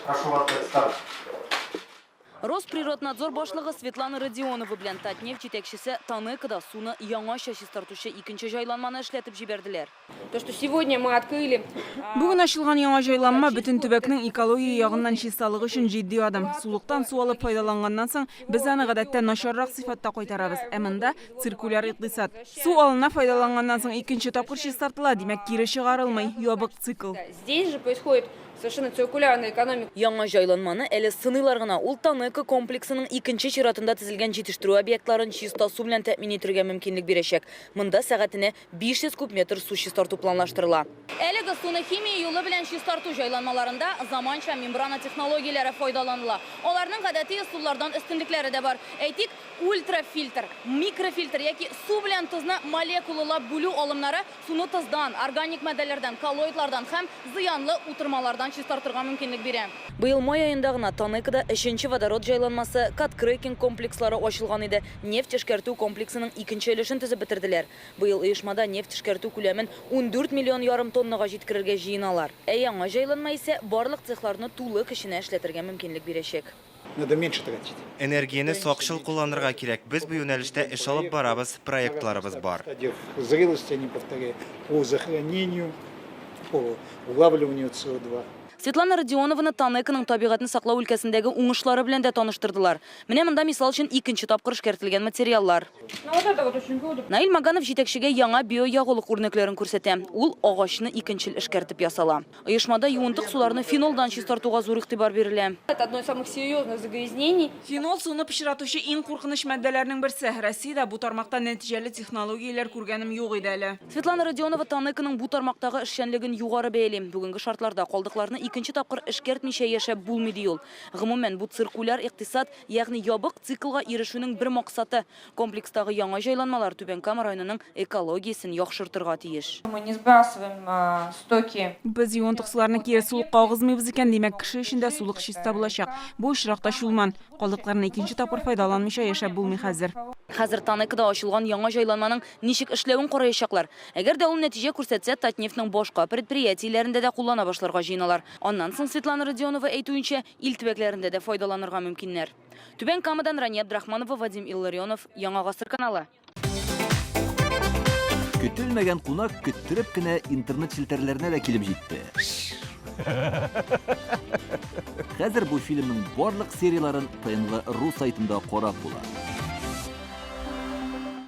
Прошу вас представить. Росприроднадзор башлыгы Светлана Родионова белән Татнефть җитәкчесе Таныкыда суны яңаша чистартучы икенче җайланманы эшләтеп җибәрделәр. То, что сегодня мы открыли... Бүген ачылган яңа җайланма бөтен төбәкнең экология ягыннан чисталыгы өчен җитди адым. Сулыктан су алып файдаланганнан соң без аны гадәттә начаррак сыйфатта кайтарабыз. Ә монда циркуляр икътисад. Су алына файдаланганнан соң икенче тапкыр чистартыла, димәк кире чыгарылмый, ябык цикл. Здесь же происходит совершенно циркулярная экономика. Яңа җайланманы әле сынылар гына ул Таныка комплексының икенче чиратында төзелгән җитештерү объектларын чиста су белән тәэмин итәргә мөмкинлек бирәчәк. Монда сәгатенә 500 куб метр су чистарту планлаштырыла. Әлеге суны химия юлы белән чистарту җайланмаларында заманча мембрана технологияләре файдаланыла. Аларның гадәти ысуллардан өстенлекләре дә бар. Әйтик, ультрафильтр, микрофильтр яки су белән тозны молекулалап бүлү алымнары суны тоздан, органик матдәләрдән, коллоидлардан һәм зыянлы утырмалардан чистартырга мөмкинлек бирә. Быел май аенда гына Таныкыда 3нче водород җайланмасы кат-крекинг комплекслары ачылган иде. Нефть эшкәртү комплексының икенче өлешен төзеп бетерделәр. Быел оешмада нефть эшкәртү күләмен 14 миллион ярым тоннага җиткерергә җыеналар. Ә яңа җайланма исә барлык цехларны тулы көченә эшләтергә мөмкинлек бирәчәк. Надо меньше тратить. Энергияны сакчыл кулланырга кирәк. Без бу юнәлештә эш алып барабыз, проектларыбыз бар. В зрелости, не повторяю, по захоронению, по улавливанию СО2. Светлана Родионованы Таныкының табигатны саклау өлкәсендәге уңышлары белән дә таныштырдылар. Менә монда мисал өчен икенче тапкыр эшкәртелгән материаллар. Ну, вот это вот очень круто. Наил Маганов җитәкчегә яңа биоягулык үрнәкләрен күрсәтә. Ул агачны икенчел эшкәртеп ясала. Оешмада юынтык суларны фенолдан чистартуга зур игътибар бирелә. Это одно из самых серьезных загрязнений. Фенол суны пычратучы иң куркыныч матдәләрнең берсе. Россиядә бу тармакта нәтиҗәле технологияләр күргәнем юк иде әле. Светлана Родионова Таныкының бу тармактагы эшчәнлеген югары бәялим. Бүгенге шартларда калдыкларны икенче тапкыр эшкәртмичә яшәп булмый ди ул. Гомумән бу циркуляр икътисад, ягъни ябык циклга ирешүнең бер максаты. Комплекстагы яңа җайланмалар Түбән Кама районының экологиясен яхшыртырга тиеш. Мы не сбрасываем стоки. Без юынтык суларны кире сулыкка агызмыйбыз икән, димәк кеше өчен дә сулык чиста булачак. Бу очракта чулман. Калдыкларны икенче тапкыр файдаланмыйча яшәп булмый хәзер. Хәзер Таныкыда ачылган яңа җайланманың ничек эшләвен караячаклар. Әгәр дә ул нәтиҗә күрсәтсә, Татнефтьнең башка предприятиеләрендә дә куллана башларга җыеналар. Аннан соң Светлана Родионова әйтүенчә, ил төбәкләрендә дә файдаланырга мөмкиннәр. Түбән Камадан Рания Абдрахманова, Вадим Илларионов, Яңа гасыр каналы. Көтелмәгән кунак көттереп кенә интернет челтәрләренә дә килеп җитте. Хәзер бу фильмның барлык серияларын ТНВ.ру сайтында карап була.